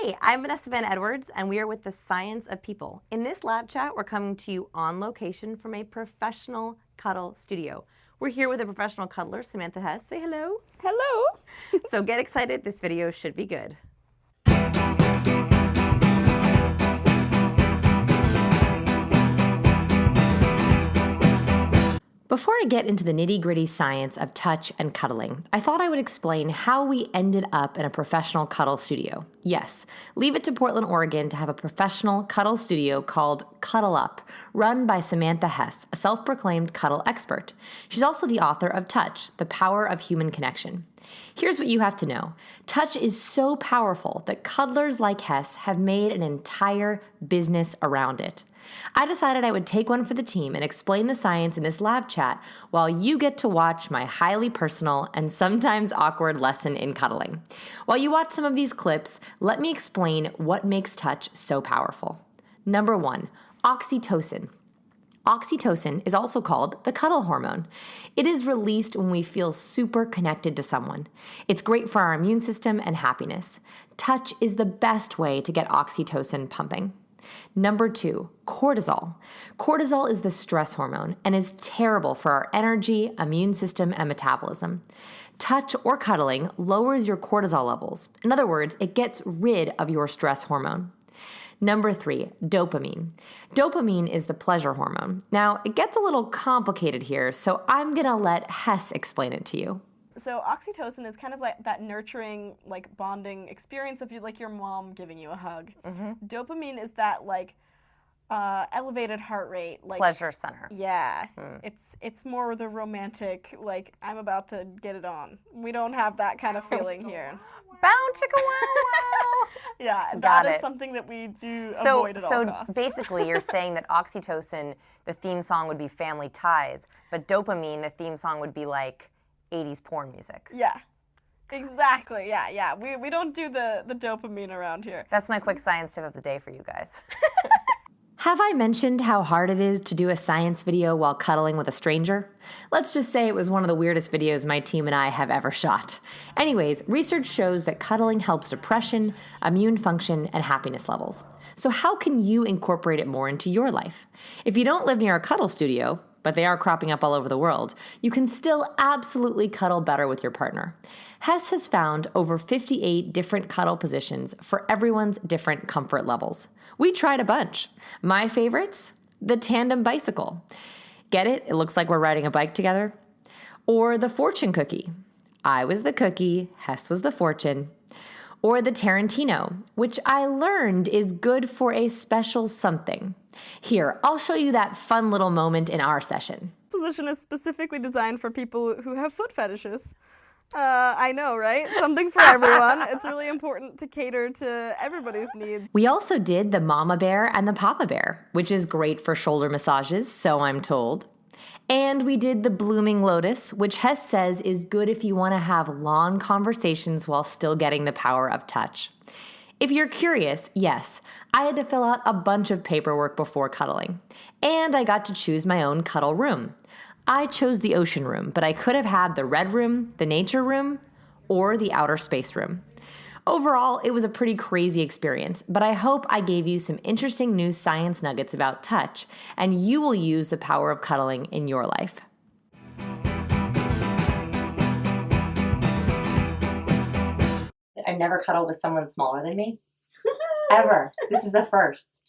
Hey, I'm Vanessa Van Edwards, and we are with the Science of People. In this lab chat, we're coming to you on location from a professional cuddle studio. We're here with a professional cuddler, Samantha Hess. Say hello. Hello. So get excited. This video should be good. Before I get into the nitty-gritty science of touch and cuddling, I thought I would explain how we ended up in a professional cuddle studio. Yes, leave it to Portland, Oregon to have a professional cuddle studio called Cuddle Up, run by Samantha Hess, a self-proclaimed cuddle expert. She's also the author of Touch, The Power of Human Connection. Here's what you have to know. Touch is so powerful that cuddlers like Hess have made an entire business around it. I decided I would take one for the team and explain the science in this lab chat while you get to watch my highly personal and sometimes awkward lesson in cuddling. While you watch some of these clips, let me explain what makes touch so powerful. Number 1, oxytocin. Oxytocin is also called the cuddle hormone. It is released when we feel super connected to someone. It's great for our immune system and happiness. Touch is the best way to get oxytocin pumping. Number 2, cortisol. Cortisol is the stress hormone and is terrible for our energy, immune system, and metabolism. Touch or cuddling lowers your cortisol levels. In other words, it gets rid of your stress hormone. Number 3, dopamine. Dopamine is the pleasure hormone. Now, it gets a little complicated here, so I'm gonna let Hess explain it to you. So oxytocin is kind of like that nurturing, like bonding experience of like your mom giving you a hug. Dopamine is that like elevated heart rate, like Pleasure center. Yeah, it's more the romantic, like I'm about to get it on. We don't have that kind of feeling here. Bow chicka wow wow. Yeah, Got that it. is something that we do avoid at all costs. So basically you're saying that oxytocin, the theme song would be Family Ties, but dopamine, the theme song would be like 80s porn music. Yeah, exactly. Yeah. We don't do the dopamine around here. That's my quick science tip of the day for you guys. Have I mentioned how hard it is to do a science video while cuddling with a stranger? Let's just say it was one of the weirdest videos my team and I have ever shot. Anyways, research shows that cuddling helps depression, immune function, and happiness levels. So how can you incorporate it more into your life? If you don't live near a cuddle studio, but they are cropping up all over the world, you can still absolutely cuddle better with your partner. Hess has found over 58 different cuddle positions for everyone's different comfort levels. We tried a bunch. My favorites? The tandem bicycle. Get it? It looks like we're riding a bike together. Or the fortune cookie. I was the cookie, Hess was the fortune. Or the Tarantino, which I learned is good for a special something. Here, I'll show you that fun little moment in our session. Position is specifically designed for people who have foot fetishes. I know, right? Something for everyone. It's really important to cater to everybody's needs. We also did the mama bear and the papa bear, which is great for shoulder massages, so I'm told. And we did the blooming lotus, which Hess says is good if you want to have long conversations while still getting the power of touch. If you're curious, yes, I had to fill out a bunch of paperwork before cuddling. And I got to choose my own cuddle room. I chose the ocean room, but I could have had the red room, the nature room, or the outer space room. Overall, it was a pretty crazy experience, but I hope I gave you some interesting new science nuggets about touch, and you will use the power of cuddling in your life. I've never cuddled with someone smaller than me. Ever. This is a first.